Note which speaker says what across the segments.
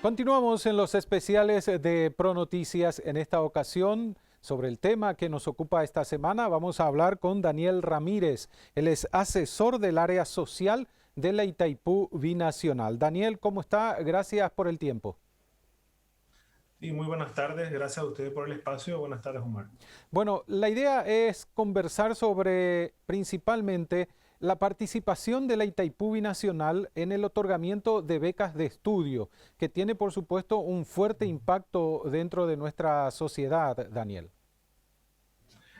Speaker 1: Continuamos en los especiales de ProNoticias. En esta ocasión, sobre el tema que nos ocupa esta semana, vamos a hablar con Daniel Ramírez. Él es asesor del área social de la Itaipú Binacional. Daniel, ¿cómo está? Gracias por el tiempo.
Speaker 2: Sí, muy buenas tardes. Gracias a ustedes por el espacio. Buenas tardes, Omar.
Speaker 1: Bueno, la idea es conversar sobre principalmente la participación de la Itaipú Binacional en el otorgamiento de becas de estudio, que tiene por supuesto un fuerte impacto dentro de nuestra sociedad, Daniel.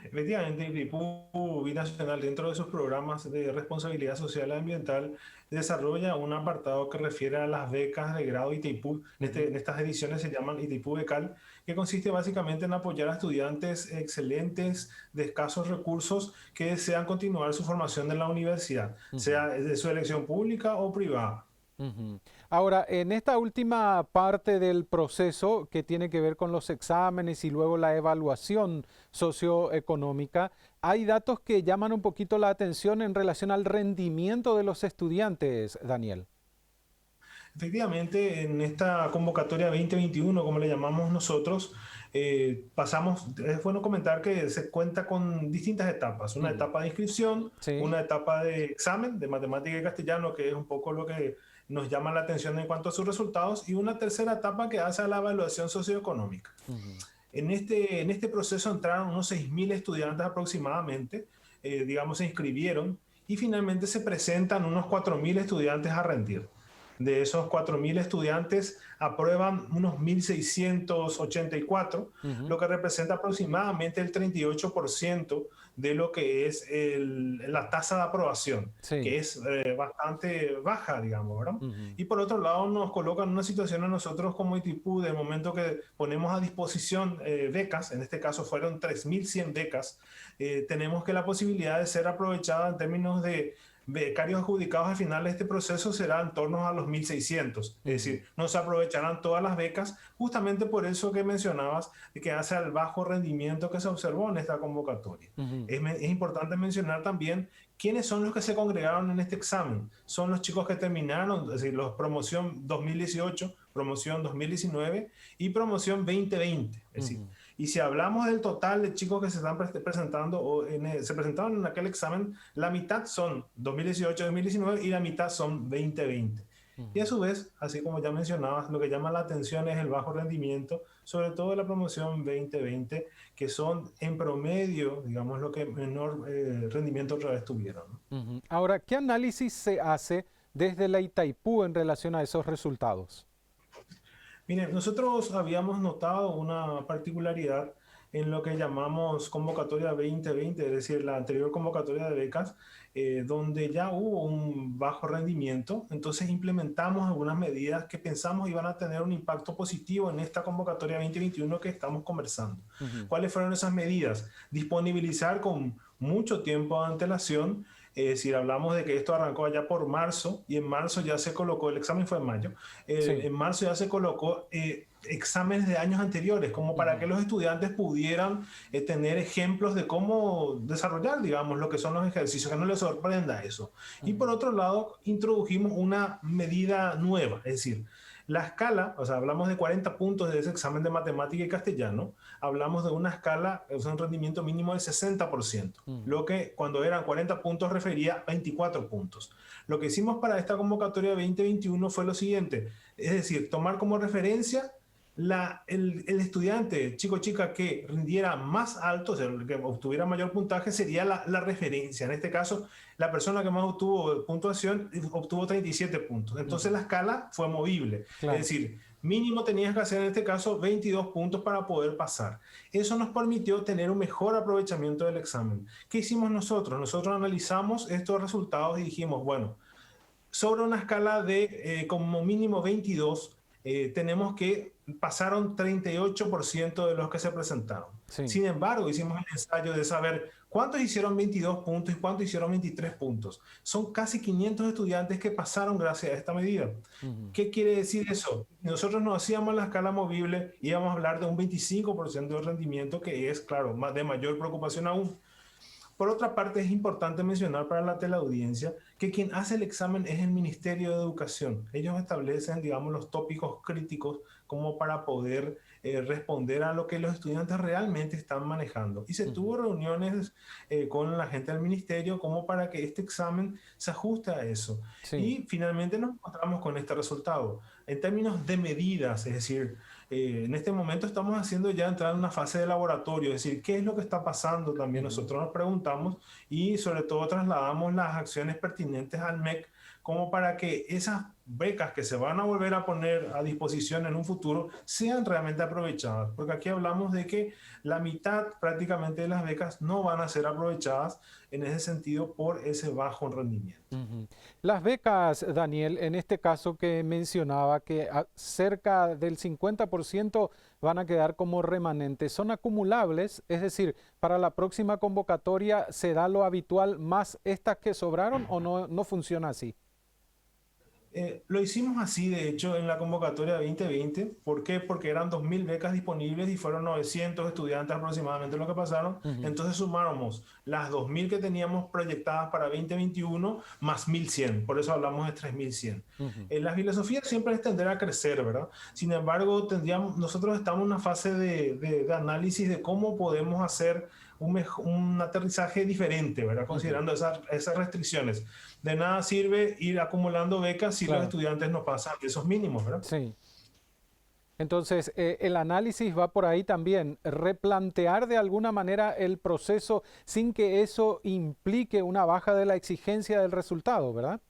Speaker 2: Efectivamente, IPIPU Binacional, dentro de sus programas de responsabilidad social y ambiental, desarrolla un apartado que refiere a las becas de grado ITIPU.
Speaker 1: Ujú.
Speaker 2: En estas ediciones se llaman ITIPU Becal, que consiste básicamente en apoyar a estudiantes excelentes de escasos recursos que desean continuar su formación en la universidad,
Speaker 1: Ujú.
Speaker 2: sea de su elección pública o privada.
Speaker 1: Ujú. Ahora, en esta última parte del proceso que tiene que ver con los exámenes y luego la evaluación socioeconómica, hay datos que llaman un poquito la atención en relación al rendimiento de los estudiantes, Daniel.
Speaker 2: Efectivamente, en esta convocatoria 2021, como le llamamos nosotros, es bueno comentar que se cuenta con distintas etapas. Una
Speaker 1: Ujú.
Speaker 2: etapa de inscripción,
Speaker 1: Sí.
Speaker 2: una etapa de examen de matemática y castellano, que es un poco lo que nos llama la atención en cuanto a sus resultados, y una tercera etapa que hace a la evaluación socioeconómica.
Speaker 1: Ujú.
Speaker 2: En este proceso entraron unos 6.000 estudiantes aproximadamente, digamos, se inscribieron y finalmente se presentan unos 4.000 estudiantes a rendir. De esos 4.000 estudiantes aprueban unos 1.684,
Speaker 1: Ujú.
Speaker 2: lo que representa aproximadamente el 38% de lo que es la tasa de aprobación,
Speaker 1: Sí.
Speaker 2: que es bastante baja, digamos, ¿verdad?
Speaker 1: Ujú.
Speaker 2: Y por otro lado nos colocan en una situación a nosotros como ITIPU, de momento que ponemos a disposición becas, en este caso fueron 3.100 becas, tenemos que la posibilidad de ser aprovechada en términos de becarios adjudicados al final de este proceso será en torno a los 1.600. Es
Speaker 1: Ujú.
Speaker 2: decir, no se aprovecharán todas las becas, justamente por eso que mencionabas, de que hace al bajo rendimiento que se observó en esta convocatoria.
Speaker 1: Ujú.
Speaker 2: Es importante mencionar también quiénes son los que se congregaron en este examen. Son los chicos que terminaron, es decir, los promoción 2018, promoción 2019 y promoción 2020. Es decir,
Speaker 1: Ujú.
Speaker 2: y si hablamos del total de chicos que se están presentando o se presentaron en aquel examen, la mitad son 2018-2019 y la mitad son 2020. Y a
Speaker 1: Ujú.
Speaker 2: su vez, así como ya mencionabas, lo que llama la atención es el bajo rendimiento, sobre todo de la promoción 2020, que son en promedio, digamos, lo que menor rendimiento otra vez tuvieron, ¿no?
Speaker 1: Ujú. Ahora, ¿qué análisis se hace desde la Itaipú en relación a esos resultados?
Speaker 2: Miren, nosotros habíamos notado una particularidad en lo que llamamos convocatoria 2020, es decir, la anterior convocatoria de becas, donde ya hubo un bajo rendimiento. Entonces implementamos algunas medidas que pensamos iban a tener un impacto positivo en esta convocatoria 2021 que estamos conversando.
Speaker 1: Ujú.
Speaker 2: ¿Cuáles fueron esas medidas? Disponibilizar con mucho tiempo de antelación. Si hablamos de que esto arrancó allá por marzo y en marzo ya se colocó, el examen fue en mayo,
Speaker 1: Sí.
Speaker 2: en marzo ya se colocó exámenes de años anteriores, como para que
Speaker 1: Ujú.
Speaker 2: los estudiantes pudieran tener ejemplos de cómo desarrollar, digamos, lo que son los ejercicios, que no les sorprenda eso. Y por
Speaker 1: Ujú.
Speaker 2: otro lado, introdujimos una medida nueva, es decir, la escala, o sea, hablamos de 40 puntos de ese examen de matemática y castellano, hablamos de una escala, es un rendimiento mínimo del 60%,
Speaker 1: Ujú.
Speaker 2: lo que cuando eran 40 puntos refería a 24 puntos. Lo que hicimos para esta convocatoria 2021 fue lo siguiente, es decir, tomar como referencia el estudiante, chico o chica que rindiera más alto, o sea, el que obtuviera mayor puntaje, sería la referencia. En este caso, la persona que más obtuvo puntuación obtuvo 37 puntos. Entonces
Speaker 1: Ujú.
Speaker 2: la escala fue movible. Es
Speaker 1: Claro.
Speaker 2: decir, mínimo tenías que hacer en este caso 22 puntos para poder pasar. Eso nos permitió tener un mejor aprovechamiento del examen. ¿Qué hicimos nosotros? Nosotros analizamos estos resultados y dijimos, bueno, sobre una escala de como mínimo 22, tenemos que pasaron 38% de los que se presentaron.
Speaker 1: Sí.
Speaker 2: Sin embargo, hicimos el ensayo de saber cuántos hicieron 22 puntos y cuántos hicieron 23 puntos. Son casi 500 estudiantes que pasaron gracias a esta medida.
Speaker 1: Ujú.
Speaker 2: ¿Qué quiere decir eso? Nosotros no hacíamos la escala movible, íbamos a hablar de un 25% de rendimiento, que es, claro, de mayor preocupación aún. Por otra parte, es importante mencionar para la teleaudiencia que quien hace el examen es el Ministerio de Educación. Ellos establecen, digamos, los tópicos críticos como para poder responder a lo que los estudiantes realmente están manejando. Y se tuvo reuniones con la gente del ministerio como para que este examen se ajuste a eso.
Speaker 1: Sí.
Speaker 2: Y finalmente nos encontramos con este resultado. En términos de medidas, es decir, en este momento estamos haciendo ya entrar en una fase de laboratorio, es decir, ¿qué es lo que está pasando? También nosotros nos preguntamos y sobre todo trasladamos las acciones pertinentes al MEC como para que esas becas que se van a volver a poner a disposición en un futuro sean realmente aprovechadas. Porque aquí hablamos de que la mitad prácticamente de las becas no van a ser aprovechadas en ese sentido por ese bajo rendimiento.
Speaker 1: Las becas, Daniel, en este caso que mencionaba que cerca del 50% van a quedar como remanentes, ¿son acumulables? Es decir, para la próxima convocatoria, ¿se da lo habitual más estas que sobraron o no funciona así?
Speaker 2: Lo hicimos así, de hecho, en la convocatoria 2020. ¿Por qué? Porque eran 2.000 becas disponibles y fueron 900 estudiantes aproximadamente lo que pasaron. Entonces sumáramos las 2.000 que teníamos proyectadas para 2021 más 1.100. Por eso hablamos de 3.100. La filosofía siempre es tender a crecer, ¿verdad? Sin embargo, nosotros estamos en una fase de análisis de cómo podemos hacer un aterrizaje diferente, ¿verdad? Considerando esas restricciones. De nada sirve ir acumulando becas si los estudiantes no pasan esos mínimos, ¿verdad?
Speaker 1: Sí. Entonces, el análisis va por ahí también, replantear de alguna manera el proceso sin que eso implique una baja de la exigencia del resultado, ¿verdad?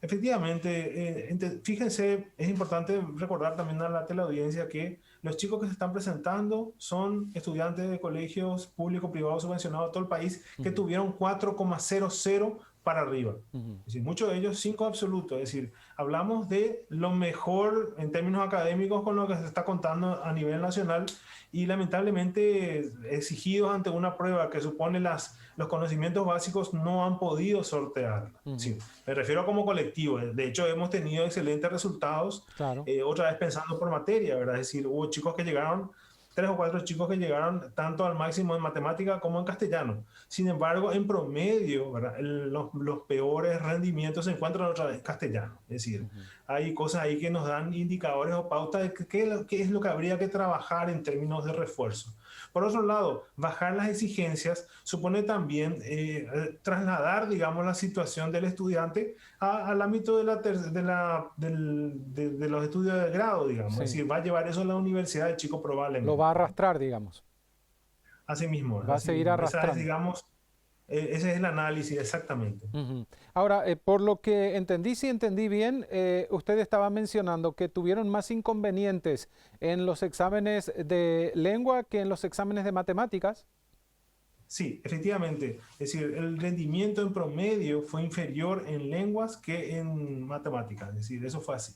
Speaker 2: Efectivamente, fíjense, es importante recordar también a la teleaudiencia que los chicos que se están presentando son estudiantes de colegios públicos, privados, subvencionados de todo el país que tuvieron 4,00 para arriba. Es decir, muchos de ellos 5 absolutos. Es decir, hablamos de lo mejor en términos académicos con lo que se está contando a nivel nacional y lamentablemente exigidos ante una prueba que supone los conocimientos básicos no han podido sortearla. Sí, me refiero a como colectivo. De hecho, hemos tenido excelentes resultados, otra vez pensando por materia, ¿verdad? Es decir, hubo chicos que llegaron, 3 o 4 chicos que llegaron tanto al máximo en matemática como en castellano. Sin embargo, en promedio, ¿verdad? Los peores rendimientos se encuentran otra vez en castellano. Es decir, hay cosas ahí que nos dan indicadores o pautas de qué es lo que habría que trabajar en términos de refuerzo. Por otro lado, bajar las exigencias supone también trasladar, digamos, la situación del estudiante al ámbito de los estudios de grado, digamos. Es decir, va a llevar eso a la universidad el chico probablemente.
Speaker 1: Lo va a arrastrar, digamos.
Speaker 2: Así mismo.
Speaker 1: Va a seguir arrastrando.
Speaker 2: Ese es el análisis, exactamente.
Speaker 1: Ahora, por lo que entendí, si entendí bien, usted estaba mencionando que tuvieron más inconvenientes en los exámenes de lengua que en los exámenes de matemáticas.
Speaker 2: Sí, efectivamente. Es decir, el rendimiento en promedio fue inferior en lenguas que en matemáticas. Es decir, eso fue así.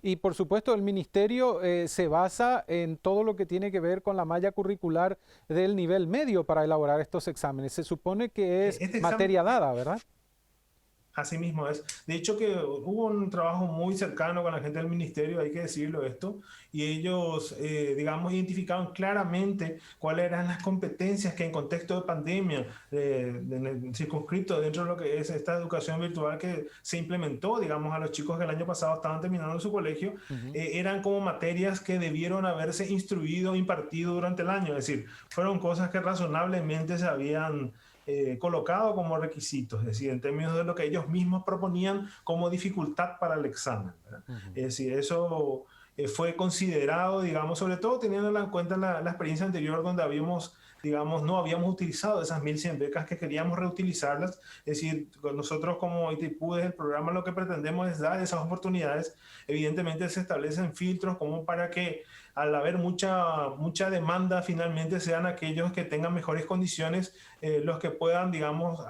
Speaker 1: Y por supuesto el ministerio se basa en todo lo que tiene que ver con la malla curricular del nivel medio para elaborar estos exámenes. Se supone que es materia dada, ¿verdad?
Speaker 2: Así mismo es. De hecho que hubo un trabajo muy cercano con la gente del ministerio, hay que decirlo esto, y ellos, digamos, identificaron claramente cuáles eran las competencias que en contexto de pandemia, circunscrito dentro de lo que es esta educación virtual que se implementó, digamos, a los chicos que el año pasado estaban terminando su colegio, eran como materias que debieron haberse instruido, impartido durante el año. Es decir, fueron cosas que razonablemente se habían colocado como requisitos, es decir, en términos de lo que ellos mismos proponían como dificultad para el examen, ¿verdad? Es decir, eso fue considerado, digamos, sobre todo teniendo en cuenta la experiencia anterior donde habíamos, digamos, no habíamos utilizado esas 1.100 becas que queríamos reutilizarlas. Es decir, nosotros como ITIPU desde el programa lo que pretendemos es dar esas oportunidades. Evidentemente se establecen filtros como para que al haber mucha demanda finalmente sean aquellos que tengan mejores condiciones los que puedan, digamos,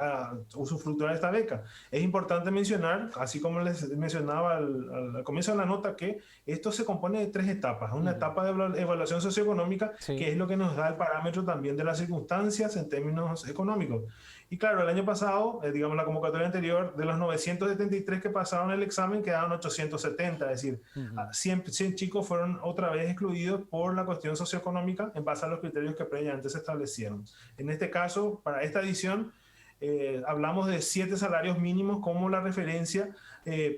Speaker 2: usufructuar esta beca. Es importante mencionar, así como les mencionaba al comienzo de la nota, que esto se compone de 3 etapas. Una etapa de evaluación socioeconómica, que es lo que nos da el parámetro también de las circunstancias en términos económicos. Y claro, el año pasado, digamos la convocatoria anterior, de los 973 que pasaron el examen, quedaron 870, es decir, 100 chicos fueron otra vez excluidos por la cuestión socioeconómica en base a los criterios que previamente se establecieron. En este caso, para esta edición, hablamos de 7 salarios mínimos como la referencia.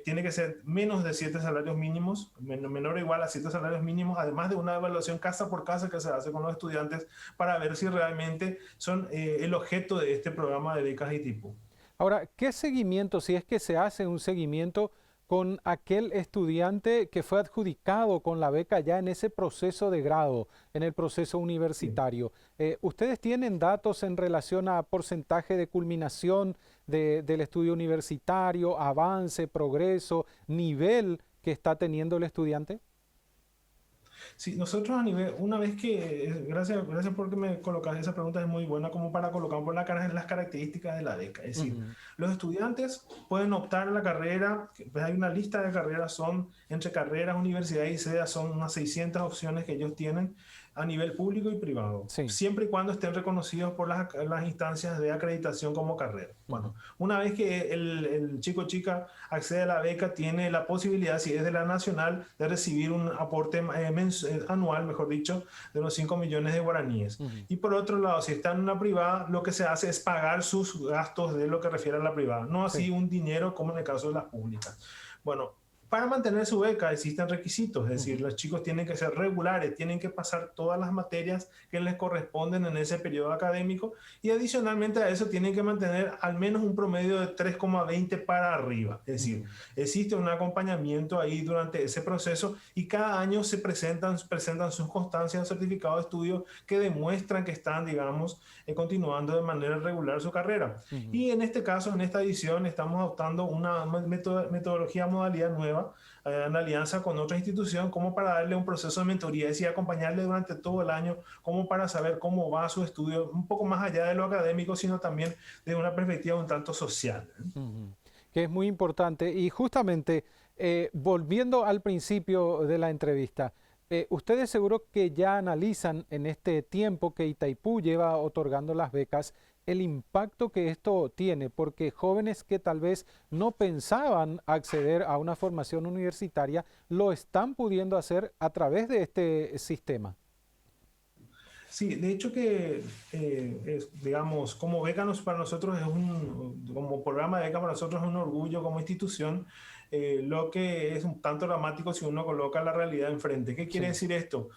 Speaker 2: Tiene que ser menos de 7 salarios mínimos, menor o igual a 7 salarios mínimos, además de una evaluación casa por casa que se hace con los estudiantes para ver si realmente son el objeto de este programa de becas ITIPU.
Speaker 1: Ahora, ¿qué seguimiento, si es que se hace un seguimiento con aquel estudiante que fue adjudicado con la beca ya en ese proceso de grado, en el proceso universitario? ¿Ustedes tienen datos en relación a porcentaje de culminación del estudio universitario, avance, progreso, nivel que está teniendo el estudiante?
Speaker 2: Sí, nosotros a nivel, una vez que, gracias porque me colocas esa pregunta, es muy buena como para colocar por las características de la beca. Es decir,
Speaker 1: Ujú.
Speaker 2: los estudiantes pueden optar a la carrera, pues hay una lista de carreras, son entre carreras, universidades y sedes, son unas 600 opciones que ellos tienen a nivel público y privado,
Speaker 1: Sí.
Speaker 2: siempre y cuando estén reconocidos por las instancias de acreditación como carrera.
Speaker 1: Ujú.
Speaker 2: Bueno, una vez que el chico o chica accede a la beca, tiene la posibilidad, si es de la nacional, de recibir un aporte anual, mejor dicho, de unos 5 millones de guaraníes.
Speaker 1: Ujú.
Speaker 2: Y por otro lado, si está en una privada, lo que se hace es pagar sus gastos de lo que refiere a la privada, no así
Speaker 1: Sí.
Speaker 2: un dinero como en el caso de las públicas. Bueno, para mantener su beca existen requisitos, es decir,
Speaker 1: Ujú.
Speaker 2: los chicos tienen que ser regulares, tienen que pasar todas las materias que les corresponden en ese periodo académico y adicionalmente a eso tienen que mantener al menos un promedio de 3,20 para arriba. Es decir,
Speaker 1: Ujú.
Speaker 2: existe un acompañamiento ahí durante ese proceso y cada año se presentan sus constancias o certificados de estudio que demuestran que están, digamos, continuando de manera regular su carrera.
Speaker 1: Ujú.
Speaker 2: Y en este caso, en esta edición, estamos adoptando una metodología, modalidad nueva en alianza con otra institución como para darle un proceso de mentoría, es decir, acompañarle durante todo el año como para saber cómo va su estudio, un poco más allá de lo académico, sino también de una perspectiva un tanto social.
Speaker 1: Ujú. Que es muy importante. Y justamente, volviendo al principio de la entrevista, ustedes seguro que ya analizan en este tiempo que Itaipú lleva otorgando las becas el impacto que esto tiene, porque jóvenes que tal vez no pensaban acceder a una formación universitaria lo están pudiendo hacer a través de este sistema.
Speaker 2: Sí, de hecho que, digamos, como beca para nosotros como programa de beca para nosotros es un orgullo como institución, lo que es un tanto dramático si uno coloca la realidad enfrente. ¿Qué quiere
Speaker 1: Sí.
Speaker 2: decir esto?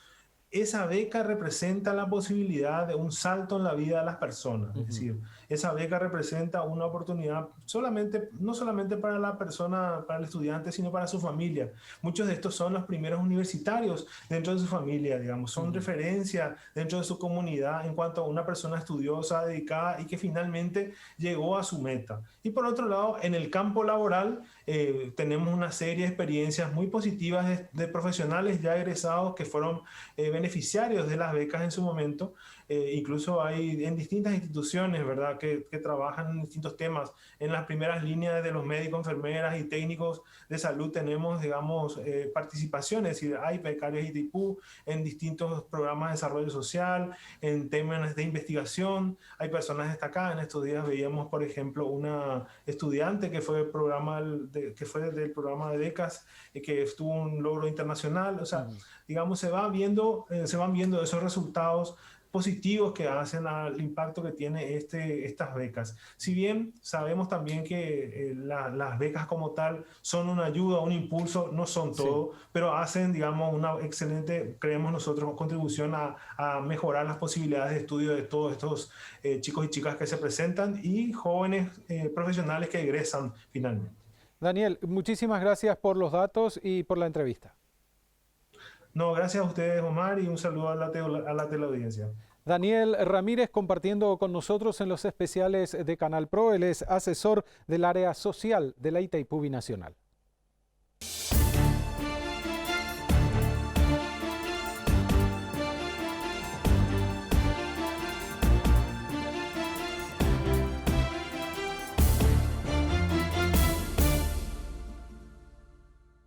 Speaker 2: Esa beca representa la posibilidad de un salto en la vida de las personas. Es
Speaker 1: Ujú.
Speaker 2: decir, esa beca representa una oportunidad solamente, no solamente para la persona, para el estudiante, sino para su familia. Muchos de estos son los primeros universitarios dentro de su familia, digamos, son
Speaker 1: Ujú.
Speaker 2: referencia dentro de su comunidad en cuanto a una persona estudiosa, dedicada y que finalmente llegó a su meta. Y por otro lado, en el campo laboral, tenemos una serie de experiencias muy positivas de profesionales ya egresados que fueron beneficiarios de las becas en su momento. Incluso hay en distintas instituciones, ¿verdad?, que trabajan en distintos temas. En las primeras líneas de los médicos, enfermeras y técnicos de salud tenemos, digamos, participaciones, es decir, hay becarios ITIPU en distintos programas de desarrollo social, en temas de investigación, hay personas destacadas. En estos días veíamos, por ejemplo, una estudiante que fue, que fue del programa de becas, que tuvo un logro internacional. O sea,
Speaker 1: Ujú.
Speaker 2: digamos, se van viendo esos resultados positivos que hacen al impacto que tiene estas becas. Si bien sabemos también que las becas como tal son una ayuda, un impulso, no son
Speaker 1: Sí.
Speaker 2: todo, pero hacen, digamos, una excelente, creemos nosotros, contribución a mejorar las posibilidades de estudio de todos estos chicos y chicas que se presentan y jóvenes profesionales que egresan finalmente.
Speaker 1: Daniel, muchísimas gracias por los datos y por la entrevista.
Speaker 2: No, gracias a ustedes, Omar, y un saludo a la teleaudiencia.
Speaker 1: Daniel Ramírez compartiendo con nosotros en los especiales de Canal Pro. Él es asesor del área social de la Itaipú Binacional.